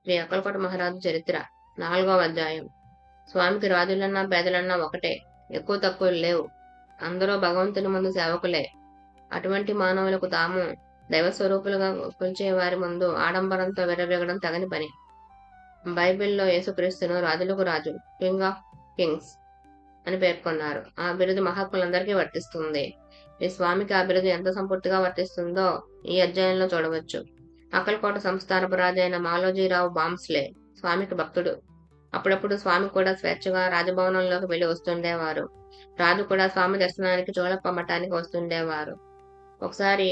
శ్రీ అక్కలకోట మహారాజు చరిత్ర 4వ అధ్యాయం. స్వామికి రాజులన్నా పేదలన్నా ఒకటే, ఎక్కువ తక్కువలు లేవు. అందరూ భగవంతుని ముందు సేవకులే. అటువంటి మానవులకు తాము దైవస్వరూపులుగా కొలిచే వారి ముందు ఆడంబరంతో విర్రవీగడం తగని పని. బైబిల్లో యేసుక్రీస్తును రాజులకు రాజు, కింగ్ ఆఫ్ కింగ్స్ అని పేర్కొన్నారు. ఆ బిరుదు మహాత్ములందరికీ వర్తిస్తుంది. ఈ స్వామికి ఆ బిరుదు ఎంత సంపూర్తిగా వర్తిస్తుందో ఈ అధ్యాయంలో చూడవచ్చు. అక్కలకోట సంస్థానపు రాజైన మాలోజీరావు బాంస్లే స్వామికి భక్తుడు. అప్పుడప్పుడు స్వామి కూడా స్వేచ్ఛగా రాజభవనంలోకి వెళ్లి వస్తుండేవారు. రాజు కూడా స్వామి దర్శనానికి చోళప్ప మఠానికి వస్తుండేవారు. ఒకసారి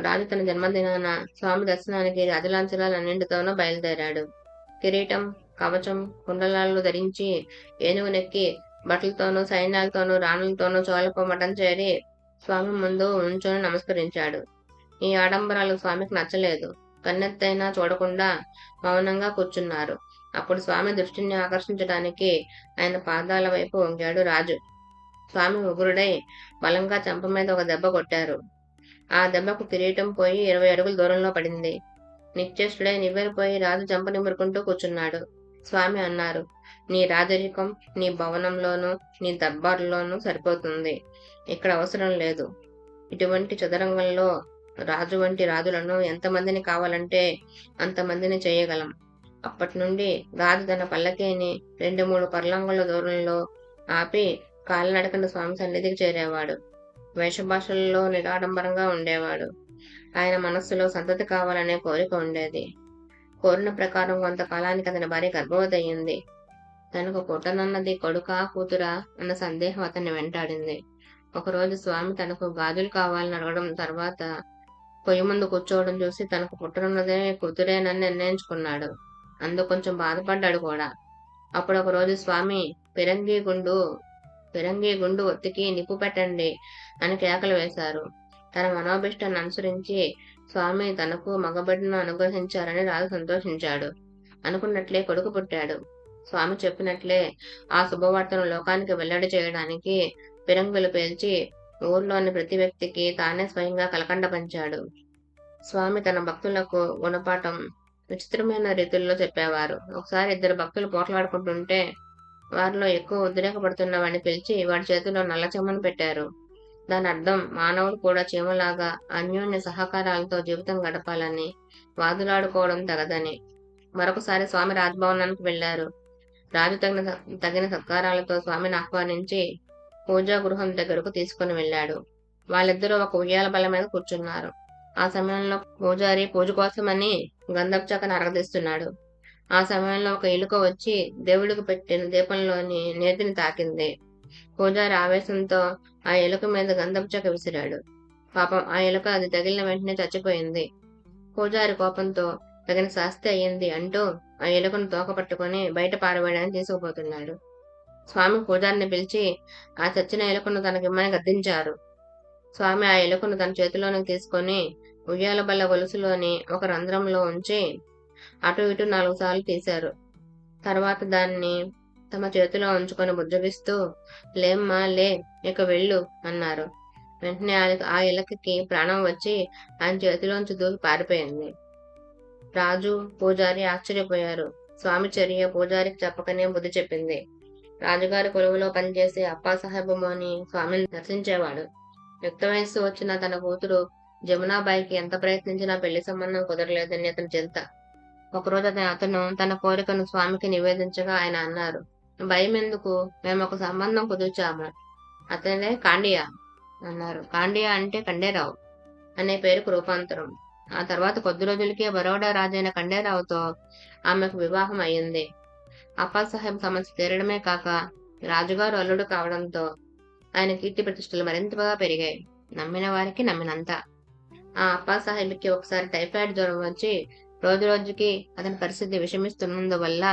రాజు తన జన్మదినాన స్వామి దర్శనానికి రాజలాంఛనాలన్నింటితోనూ బయలుదేరాడు. కిరీటం, కవచం, కుండలాలు ధరించి ఏనుగునెక్కి బట్టలతోనూ సైన్యాలతోనూ రాణులతోనూ చోళప్ప మఠం చేరి స్వామి ముందు ఉంచుని నమస్కరించాడు. ఈ ఆడంబరాలు స్వామికి నచ్చలేదు. కన్నెత్తైనా చూడకుండా మౌనంగా కూర్చున్నారు. అప్పుడు స్వామి దృష్టిని ఆకర్షించడానికి ఆయన పాదాల వైపు వంగాడు రాజు. స్వామి ఉగ్రుడై బలంగా చెంప మీద ఒక దెబ్బ కొట్టారు. ఆ దెబ్బకు కిరీటం పోయి 20 అడుగుల దూరంలో పడింది. నిశ్చేష్టుడై నివ్వెరపోయి రాజు చెంప నిమురుకుంటూ కూర్చున్నాడు. స్వామి అన్నారు, నీ రాజరికం నీ భవనంలోనూ నీ దర్బారులోనూ సరిపోతుంది. ఇక్కడ అవసరం లేదు. ఇటువంటి చదరంగంలో రాజు వంటి రాజులను ఎంతమందిని కావాలంటే అంతమందిని చేయగలం. అప్పటి నుండి రాజు తన పల్లకీని 2-3 పర్లాంగుల దూరంలో ఆపి కాలినడకన స్వామి సన్నిధికి చేరేవాడు. వేషభాషల్లో నిరాడంబరంగా ఉండేవాడు. ఆయన మనస్సులో సంతతి కావాలనే కోరిక ఉండేది. కోరిన ప్రకారం కొంతకాలానికి అతని భార్య గర్భవతి అయ్యింది. తనకు పుట్టనున్నది కొడుకా కూతురా అన్న సందేహం అతన్ని వెంటాడింది. ఒకరోజు స్వామి తనకు గాజులు కావాలని అడగడం, తర్వాత పొయ్యి ముందు కూర్చోవడం చూసి తనకు పుట్టనున్నదే కూతురేనని నిర్ణయించుకున్నాడు. అందుకు కొంచెం బాధపడ్డాడు కూడా. అప్పుడు ఒక రోజు స్వామి ఫిరంగి గుండు ఒత్తికి నిప్పు పెట్టండి అని కేకలు వేశారు. తన మనోభిష్టాన్ని అనుసరించి స్వామి తనకు మగబిడ్డను అనుగ్రహించారని రాజు సంతోషించాడు. అనుకున్నట్లే కొడుకు పుట్టాడు. స్వామి చెప్పినట్లే ఆ శుభవార్తను లోకానికి వెల్లడి చేయడానికి ఫిరంగులు పేల్చి ఊర్లోని ప్రతి వ్యక్తికి తానే స్వయంగా కలకండ పంచాడు. స్వామి తన భక్తులకు గుణపాఠం విచిత్రమైన రీతుల్లో చెప్పేవారు. ఒకసారి 2 భక్తులు పోట్లాడుకుంటుంటే వారిలో ఎక్కువ ఉద్రేకపడుతున్న వాడిని పిలిచి వాడి చేతిలో నల్ల చెమ్మను పెట్టారు. దాని అర్థం మానవుడు కూడా చీమలాగా అన్యోన్య సహకారాలతో జీవితం గడపాలని, వాదులాడుకోవడం తగదని. మరొకసారి స్వామి రాజభవనానికి వెళ్లారు. రాజు తగిన సత్కారాలతో స్వామిని ఆహ్వానించి పూజా గృహం దగ్గరకు తీసుకుని వెళ్ళాడు. వాళ్ళిద్దరూ ఒక ఉయ్యాల బల్ల మీద కూర్చున్నారు. ఆ సమయంలో పూజారి పూజ కోసమని గంధపు చెక్కను అరగదీస్తున్నాడు. ఆ సమయంలో ఒక ఎలుక వచ్చి దేవుడికి పెట్టిన దీపంలోని నేతిని తాకింది. పూజారి ఆవేశంతో ఆ ఎలుక మీద గంధపు చెక్క విసిరాడు. పాపం ఆ ఎలుక అది తగిలిన వెంటనే చచ్చిపోయింది. పూజారి కోపంతో తగిన శాస్తి అయ్యింది అంటూ ఆ ఎలుకను తోక పట్టుకుని బయట పారవేయడానికి తీసుకుపోతున్నాడు. స్వామి పూజారిని పిలిచి ఆ చచ్చిన ఎలుకను తనకిమ్మని గద్దించారు. స్వామి ఆ ఎలుకను తన చేతిలోనికి తీసుకొని ఉయ్యాల బల్ల గొలుసులోని ఒక రంధ్రంలో ఉంచి అటు ఇటు 4 సార్లు తీశారు. తర్వాత దాన్ని తమ చేతిలో ఉంచుకొని బుజ్జగిస్తూ, లేమ్మా లే, ఇక వెళ్ళు అన్నారు. వెంటనే ఆ ఎలుకకి ప్రాణం వచ్చి ఆయన చేతిలోంచి దూకి పారిపోయింది. రాజు, పూజారి ఆశ్చర్యపోయారు. స్వామి చర్య పూజారికి చెప్పకనే బుద్ధి చెప్పింది. రాజుగారి కొలువులో పనిచేసే అప్పాసాహెబ్ మోని స్వామిని దర్శించేవాడు. యుక్త వయస్సు వచ్చిన తన కూతురు జమునాబాయికి ఎంత ప్రయత్నించినా పెళ్లి సంబంధం కుదరలేదని అతని చింత. ఒకరోజు అతను తన కోరికను స్వామికి నివేదించగా ఆయన అన్నారు, భయం ఎందుకు, మేము ఒక సంబంధం కుదుర్చాము. అతనే కాండియా అన్నారు. కాండియా అంటే ఖండేరావు అనే పేరుకు రూపాంతరం. ఆ తర్వాత కొద్ది రోజులకే బరోడా రాజైన ఖండేరావుతో ఆమెకు వివాహం అయ్యింది. అప్పాసాహెబ్ సమస్య తీరడమే కాక రాజుగారు అల్లుడు కావడంతో ఆయన కీర్తి ప్రతిష్టలు మరింతగా పెరిగాయి. నమ్మిన వారికి నమ్మినంత. ఆ అప్పాసాహెబ్కి ఒకసారి టైఫాయిడ్ జ్వరం వచ్చి రోజు రోజుకి అతని పరిస్థితి విషమిస్తున్నందువల్ల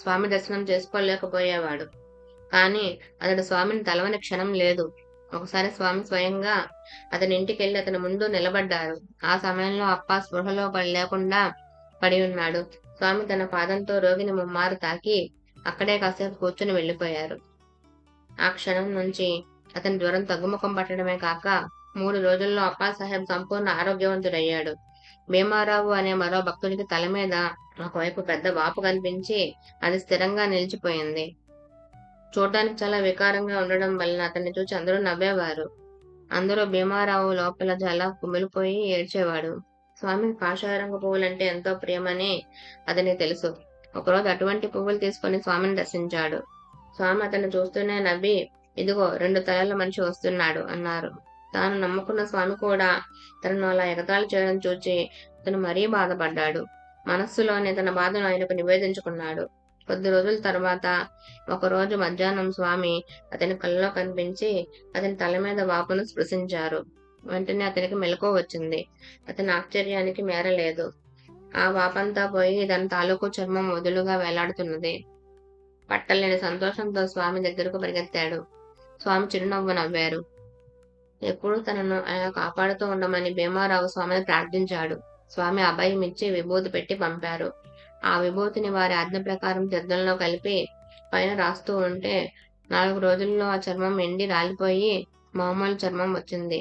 స్వామి దర్శనం చేసుకోలేకపోయేవాడు. కానీ అతడు స్వామిని తలవని క్షణం లేదు. ఒకసారి స్వామి స్వయంగా అతని ఇంటికెళ్లి అతని ముందు నిలబడ్డారు. ఆ సమయంలో అప్పా స్పృహలో లేకుండా పడి ఉన్నాడు. స్వామి తన పాదంతో రోగిని ముమ్మారు తాకి అక్కడే కాసేపు కూర్చుని వెళ్లిపోయారు. ఆ క్షణం నుంచి అతని జ్వరం తగ్గుముఖం పట్టడమే కాక 3 రోజుల్లో అప్పాసాహెబ్ సంపూర్ణ ఆరోగ్యవంతుడయ్యాడు. భీమారావు అనే మరో భక్తుడికి తల మీద ఒకవైపు పెద్ద వాపు కనిపించి అది స్థిరంగా నిలిచిపోయింది. చూడడానికి చాలా వికారంగా ఉండడం వలన అతన్ని చూసి అందరూ నవ్వేవారు. అందరూ భీమారావు లోపల చాలా కుమిలిపోయి ఏడ్చేవాడు. స్వామికి కాషాయ రంగు పువ్వులంటే ఎంతో ప్రియమని అతనికి తెలుసు. ఒకరోజు అటువంటి పువ్వులు తీసుకుని స్వామిని దర్శించాడు. స్వామి అతన్ని చూస్తూనే నవ్వి, "ఇదిగో 2 తలల మనిషి వస్తున్నాడు" అన్నారు. తాను నమ్ముకున్న స్వామి కూడా తనను అలా ఎగతాళి చేయడం చూచి అతను మరీ బాధపడ్డాడు. మనస్సులోనే తన బాధను ఆయనకు నివేదించుకున్నాడు. కొద్ది రోజుల తర్వాత ఒకరోజు మధ్యాహ్నం స్వామి అతని కళ్ళలో కనిపించి అతని తల మీద వాపును స్పృశించారు. వెంటనే అతనికి మెలకువ వచ్చింది. అతని ఆశ్చర్యానికి మేరలేదు. ఆ వాపంతా పోయి దాని తాలూకు చర్మం వదులుగా వేలాడుతున్నది. పట్టలేని సంతోషంతో స్వామి దగ్గరకు పరిగెత్తాడు. స్వామి చిరునవ్వు నవ్వారు. ఎప్పుడూ తనను ఆయన కాపాడుతూ ఉండమని భీమారావు స్వామిని ప్రార్థించాడు. స్వామి అభయం ఇచ్చి విభూతి పెట్టి పంపారు. ఆ విభూతిని వారి ఆజ్ఞ ప్రకారం తీర్థంలో కలిపి పైన రాస్తూ ఉంటే 4 రోజుల్లో ఆ చర్మం ఎండి రాలిపోయి మామూలు చర్మం వచ్చింది.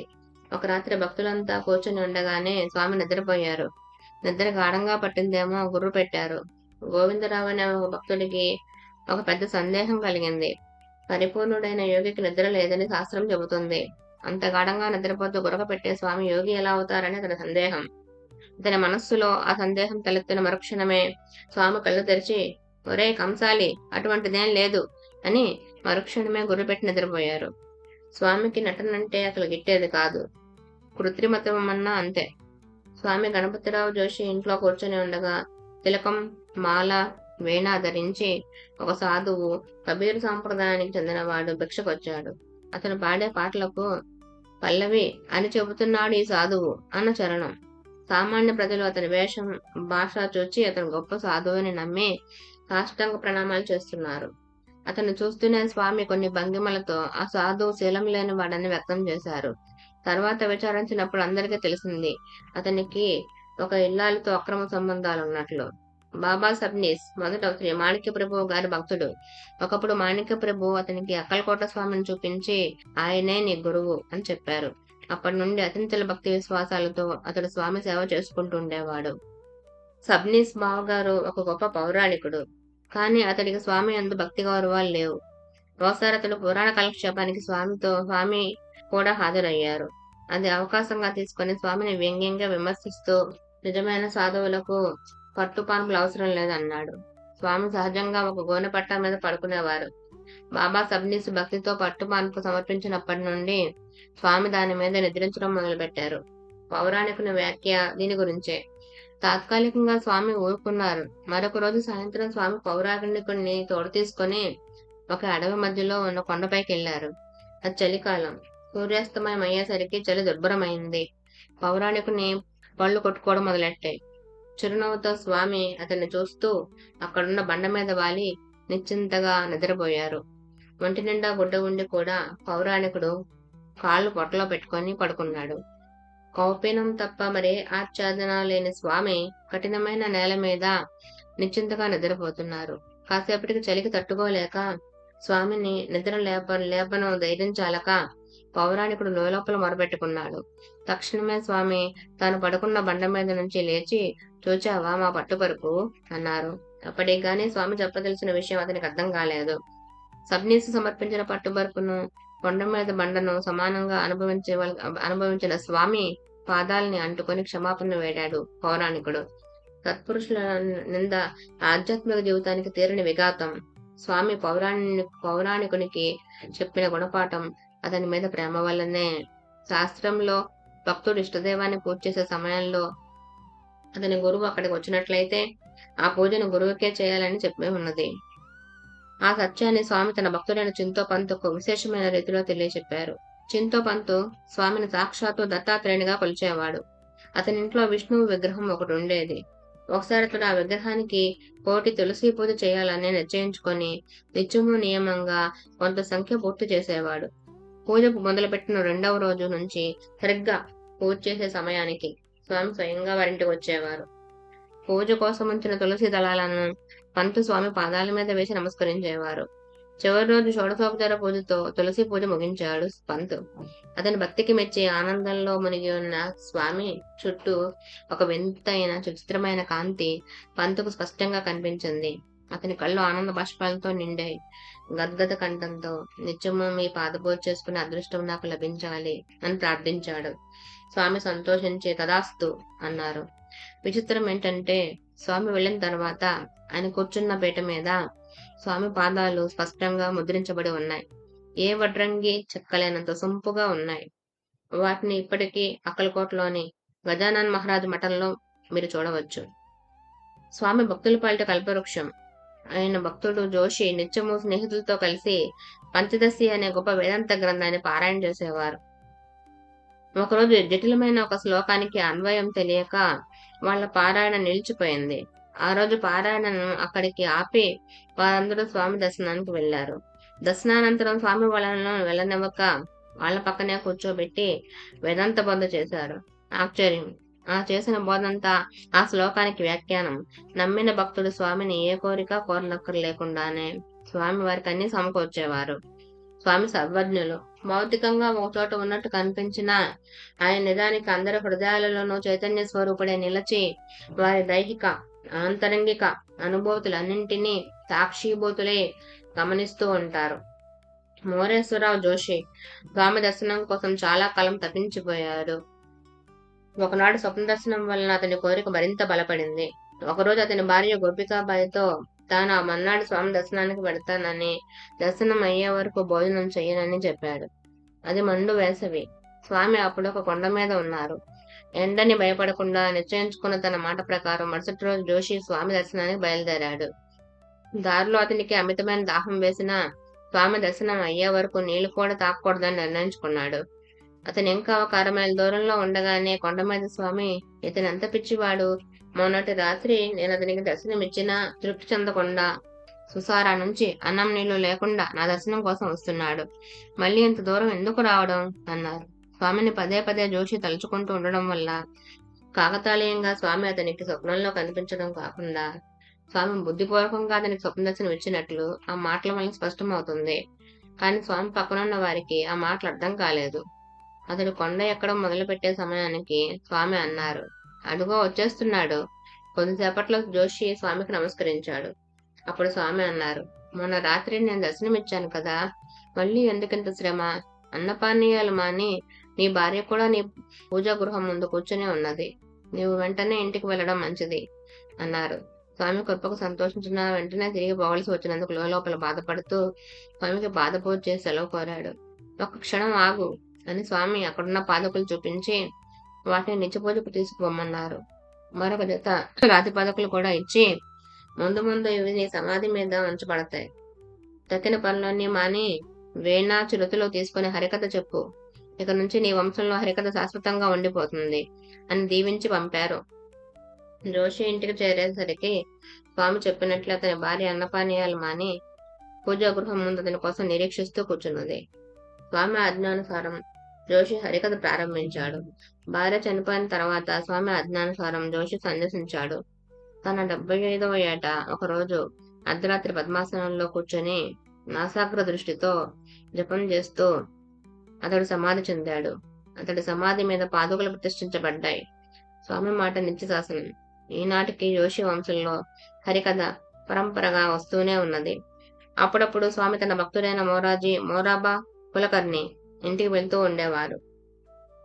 ఒక రాత్రి భక్తులంతా కూర్చుని ఉండగానే స్వామి నిద్రపోయారు. నిద్ర గాఢంగా పట్టిందేమో గుర్రు పెట్టారు. గోవిందరావు అనే ఒక భక్తుడికి ఒక పెద్ద సందేహం కలిగింది. పరిపూర్ణుడైన యోగికి నిద్ర లేదని శాస్త్రం చెబుతుంది. అంత గాఢంగా నిద్రపోతూ గురక పెట్టే స్వామి యోగి ఎలా అవుతారని అతని సందేహం. అతని మనస్సులో ఆ సందేహం తలెత్తిన మరుక్షణమే స్వామి కళ్ళు తెరిచి, "ఒరే కంసాలి, అటువంటిదేం లేదు" అని మరుక్షణమే గుర్రుపెట్టి నిద్రపోయారు. స్వామికి నటనంటే అసలు గిట్టేది కాదు. కృత్రిమత్వమన్నా అంతే. స్వామి గణపతిరావు జోషి ఇంట్లో కూర్చొని ఉండగా తిలకం, మాల, వీణ ధరించి ఒక సాధువు కబీర్ సాంప్రదాయానికి చెందినవాడు భిక్షకొచ్చాడు. అతను పాడే పాటలకు పల్లవి అని చెబుతున్నాడు ఈ సాధువు అన్న చరణం. సామాన్య ప్రజలు అతని వేషం, భాష చూచి అతను గొప్ప సాధువుని నమ్మి సాష్టాంగ ప్రణామాలు చేస్తున్నారు. అతన్ని చూస్తూనే స్వామి కొన్ని భంగిమలతో ఆ సాధువు శీలం లేని వాడని వ్యక్తం చేశారు. తర్వాత విచారించినప్పుడు అందరికీ తెలిసింది అతనికి ఒక ఇల్లాలితో అక్రమ సంబంధాలున్నట్లు. బాబా సబ్నీస్ మొదట శ్రీ మాణిక్య ప్రభువు గారి భక్తుడు. ఒకప్పుడు మాణిక్య ప్రభు అతనికి అక్కలకోట స్వామిని చూపించి ఆయనే నీ గురువు అని చెప్పారు. అప్పటి నుండి అత్యంత భక్తి విశ్వాసాలతో అతడు స్వామి సేవ చేసుకుంటూ ఉండేవాడు. సబ్నీస్ బావగారు ఒక గొప్ప పౌరాణికుడు. కానీ అతడికి స్వామి యందు భక్తి గౌరవాలు లేవు. ఒకసారి అతడు పురాణ కాలక్షేపానికి స్వామి కూడా హాజరయ్యారు. అది అవకాశంగా తీసుకుని స్వామిని వ్యంగ్యంగా విమర్శిస్తూ నిజమైన సాధువులకు పట్టుపాన్పులు అవసరం లేదన్నాడు. స్వామి సహజంగా ఒక గోనె పట్టా మీద పడుకునేవారు. బాబా సబ్నీస్ భక్తితో పట్టుపాన్పు సమర్పించినప్పటి నుండి స్వామి దాని మీద నిద్రించడం మొదలుపెట్టారు. పౌరాణికుని వ్యాఖ్య దీని గురించే. తాత్కాలికంగా స్వామి ఊరుకున్నారు. మరొక రోజు సాయంత్రం స్వామి పౌరాణికుడిని తోడు తీసుకుని ఒక అడవి మధ్యలో ఉన్న కొండపైకి వెళ్లారు. అది చలికాలం. సూర్యాస్తమయం అయ్యేసరికి చలి దుర్భరమైంది. పౌరాణికుని పళ్ళు కొట్టుకోవడం మొదలెట్టాయి. చిరునవ్వుతో స్వామి అతన్ని చూస్తూ అక్కడున్న బండ మీద వాలి నిశ్చింతగా నిద్రపోయారు. ఒంటి నిండా గుడ్డ ఉండి కూడా పౌరాణికుడు కాళ్ళు పొట్టలో పెట్టుకొని పడుకున్నాడు. కౌపీనం తప్ప మరే ఆచ్ఛాదన లేని స్వామి కఠినమైన నేల మీద నిశ్చింతగా నిద్రపోతున్నారు. కాసేపటికి చలికి తట్టుకోలేక స్వామిని నిద్ర లేపను ధైర్యం చాలక పౌరాణికుడు లోపల మొరపెట్టుకున్నాడు. తక్షణమే స్వామి తాను పడుకున్న బండ మీద నుంచి లేచి, "చూచావా మా పట్టుపరుపు" అన్నారు. అప్పటికి గాని స్వామి చెప్పదలిసిన విషయం అతనికి అర్థం కాలేదు. సబ్నీస్ సమర్పించిన పట్టుబరుపును, కొండ మీద బండను సమానంగా అనుభవించిన స్వామి పాదాలని అంటుకొని క్షమాపణ వేడాడు పౌరాణికుడు. సత్పురుషుల నింద ఆధ్యాత్మిక జీవితానికి తీరని విఘాతం. స్వామి పౌరాణికునికి చెప్పిన గుణపాఠం అతని మీద ప్రేమ వల్లనే. శాస్త్రంలో భక్తుడు ఇష్టదైవాన్ని పూజ చేసే సమయంలో అతని గురువు అక్కడికి వచ్చినట్లయితే ఆ పూజను గురువుకే చేయాలని చెప్పి ఉన్నది. ఆ సత్యాన్ని స్వామి తన భక్తుడైన చింతోపంతుకు విశేషమైన రీతిలో తెలియచెప్పారు. చింతోపంతు స్వామిని సాక్షాత్తు దత్తాత్రేయునిగా కొలిచేవాడు. అతని ఇంట్లో విష్ణువు విగ్రహం ఒకటి ఉండేది. ఒకసారి అతడు ఆ విగ్రహానికి కోటి తులసి పూజ చేయాలని నిశ్చయించుకొని నిత్యము నియమంగా కొంత సంఖ్య పూర్తి చేసేవాడు. పూజ మొదలుపెట్టిన 2వ రోజు నుంచి సరిగ్గా పూజ చేసే సమయానికి స్వామి స్వయంగా వారింటికి వచ్చేవారు. పూజ కోసం ఉంచిన తులసి దళాలను పంతు స్వామి పాదాల మీద వేసి నమస్కరించేవారు. చివరి రోజు షోడశోపచార పూజతో తులసి పూజ ముగించాడు పంత్. అతని భక్తికి మెచ్చి ఆనందంలో మునిగి ఉన్న స్వామి చుట్టూ ఒక వింతైన విచిత్రమైన కాంతి పంతుకు స్పష్టంగా కనిపించింది. అతని కళ్ళు ఆనంద బాష్పాలతో నిండాయి. గద్గద కంఠంతో నిత్యము మీ పాదపూజ చేసుకునే అదృష్టం నాకు లభించాలి అని ప్రార్థించాడు. స్వామి సంతోషించి తదాస్తు అన్నారు. విచిత్రం ఏంటంటే స్వామి వెళ్ళిన తర్వాత ఆయన కూర్చున్న పీట మీద స్వామి పాదాలు స్పష్టంగా ముద్రించబడి ఉన్నాయి. ఏ వడ్రంగి చెక్కలేనంత సొంపుగా ఉన్నాయి. వాటిని ఇప్పటికీ అక్కలకోటలోని గజానన్ మహారాజు మఠంలో మీరు చూడవచ్చు. స్వామి భక్తుల పాలిట కల్పవృక్షం. ఆయన భక్తుడు జోషి నిత్యము స్నేహితులతో కలిసి పంచదశి అనే గొప్ప వేదాంత గ్రంథాన్ని పారాయణ చేసేవారు. ఒకరోజు జటిలమైన ఒక శ్లోకానికి అన్వయం తెలియక వాళ్ళ పారాయణ నిలిచిపోయింది. ఆ రోజు పారాయణను అక్కడికి ఆపి వారందరూ స్వామి దర్శనానికి వెళ్లారు. దర్శనానంతరం స్వామి వాళ్ళను వెళ్ళనివ్వక వాళ్ళ పక్కనే కూర్చోబెట్టి వేదాంత బోధ చేశారు. ఆశ్చర్యం! ఆ చేసిన బోధంతా ఆ శ్లోకానికి వ్యాఖ్యానం. నమ్మిన భక్తుడు స్వామిని ఏ కోరిక కోరనక్కర్లేకుండానే స్వామి వారికి అన్ని సమకూర్చేవారు. స్వామి సర్వజ్ఞులు. భౌతికంగా ఒక చోట ఉన్నట్టు కనిపించిన ఆయన నిజానికి అందరి హృదయాలలోనూ చైతన్య స్వరూపుడే నిలిచి వారి దైహిక ఆంతరంగిక అనుభూతులన్నింటినీ సాక్షిభూతులే గమనిస్తూ ఉంటారు. మోరేశ్వరరావు జోషి స్వామి దర్శనం కోసం చాలా కాలం తప్పించిపోయాడు. ఒకనాడు స్వప్న దర్శనం వలన అతని కోరిక మరింత బలపడింది. ఒకరోజు అతని భార్య గోపికాబాయితో తాను ఆ మన్నాడు స్వామి దర్శనానికి పెడతానని, దర్శనం అయ్యే వరకు భోజనం చెయ్యనని చెప్పాడు. అది మండు వేసవి. స్వామి అప్పుడు ఒక కొండ మీద ఉన్నారు. ఎండని భయపడకుండా నిశ్చయించుకున్న తన మాట ప్రకారం మరుసటి రోజు జోషి స్వామి దర్శనానికి బయలుదేరాడు. దారిలో అతనికి అమితమైన దాహం వేసిన స్వామి దర్శనం అయ్యే వరకు నీళ్లు కూడా తాకూడదని నిర్ణయించుకున్నాడు. అతను ఇంకా ఒక 6 మైళ్ళ దూరంలో ఉండగానే కొండ మీద స్వామి, ఇతను ఎంత పిచ్చివాడు! మొన్నటి రాత్రి నేను అతనికి దర్శనం ఇచ్చినా తృప్తి చెందకుండా సుసారా నుంచి అన్నం నీళ్లు లేకుండా నా దర్శనం కోసం వస్తున్నాడు. మళ్ళీ ఇంత దూరం ఎందుకు రావడం అన్నారు. స్వామిని పదే పదే జోషి తలుచుకుంటూ ఉండడం వల్ల కాకతాళీయంగా స్వామి అతనికి స్వప్నంలో కనిపించడం కాకుండా స్వామి బుద్ధిపూర్వకంగా అతనికి స్వప్న దర్శనం ఇచ్చినట్లు ఆ మాటల వల్ల స్పష్టమవుతుంది. కానీ స్వామి పక్కనున్న వారికి ఆ మాటలు అర్థం కాలేదు. అతడు కొండ ఎక్కడం మొదలు పెట్టే సమయానికి స్వామి అన్నారు, అడుగో వచ్చేస్తున్నాడు. కొద్దిసేపట్లో జోషి స్వామికి నమస్కరించాడు. అప్పుడు స్వామి అన్నారు, మొన్న రాత్రి నేను దర్శనమిచ్చాను కదా, మళ్ళీ ఎందుకింత శ్రమ? అన్నపానీయాలు మాని నీ భార్య కూడా నీ పూజా గృహం ముందు కూర్చునే ఉన్నది. నీవు వెంటనే ఇంటికి వెళ్ళడం మంచిది అన్నారు. స్వామి కృపకు సంతోషించిన వెంటనే తిరిగి పోవలసి వచ్చినందుకు లోపల బాధపడుతూ స్వామికి బాధ పూజ చేసి సెలవు కోరాడు. ఒక క్షణం ఆగు అని స్వామి అక్కడున్న పాదకులు చూపించి వాటిని నిత్య పూజకు తీసుకుపోమన్నారు. మరొక జత రాతి పాదకులు కూడా ఇచ్చి, ముందు ముందు ఇవి నీ సమాధి మీద ఉంచబడతాయి. తక్కిన పనులన్నీ మాని వేణా చిరుతులు తీసుకుని హరికథ చెప్పు. ఇక నుంచి నీ వంశంలో హరికథ శాశ్వతంగా ఉండిపోతుంది అని దీవించి పంపారు. జోషి ఇంటికి చేరేసరికి స్వామి చెప్పినట్లు అతని భార్య అన్నపానీయాలు మాని పూజా గృహం ముందు అతని కోసం నిరీక్షిస్తూ కూర్చున్నది. స్వామి ఆజ్ఞానుసారం జోషి హరికథ ప్రారంభించాడు. భార్య చనిపోయిన తర్వాత స్వామి ఆజ్ఞానుసారం జోషి సన్యసించాడు. తన 75వ ఏట ఒకరోజు అర్ధరాత్రి పద్మాసనంలో కూర్చొని నాసాగ్ర దృష్టితో జపం చేస్తూ అతడు సమాధి చెందాడు. అతడి సమాధి మీద పాదుకలు ప్రతిష్ఠించబడ్డాయి. స్వామి మాట నిత్య శాసనం. ఈనాటికి జోషి వంశంలో హరికథ పరంపరగా వస్తూనే ఉన్నది. అప్పుడప్పుడు స్వామి తన భక్తుడైన మోరాబా కులకర్ణి ఇంటికి వెళ్తూ ఉండేవారు.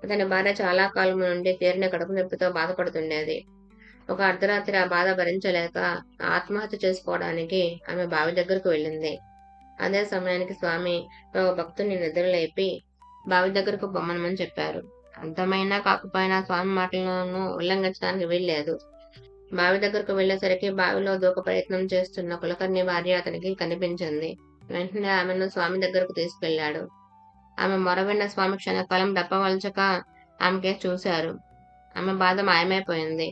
అతని భార్య చాలా కాలం నుండి తీరిన కడుపు నొప్పితో బాధపడుతుండేది. ఒక అర్ధరాత్రి ఆ బాధ భరించలేక ఆత్మహత్య చేసుకోవడానికి ఆమె బావి దగ్గరకు వెళ్ళింది. అదే సమయానికి స్వామి ఒక భక్తుని నిద్రలేపి బావి దగ్గరకు పొమ్మనమని చెప్పారు. అర్థమైనా కాకపోయినా స్వామి మాటలను ఉల్లంఘించడానికి వీల్లేదు. బావి దగ్గరకు వెళ్లేసరికి బావిలో దూక ప్రయత్నం చేస్తున్న కులకర్ణి భార్య అతనికి కనిపించింది. వెంటనే ఆమెను స్వామి దగ్గరకు తీసుకెళ్లాడు. ఆమె మొరవిన్న స్వామి క్షణకాలం డప్పవలచక ఆమెకే చూశారు. ఆమె బాధ మాయమైపోయింది.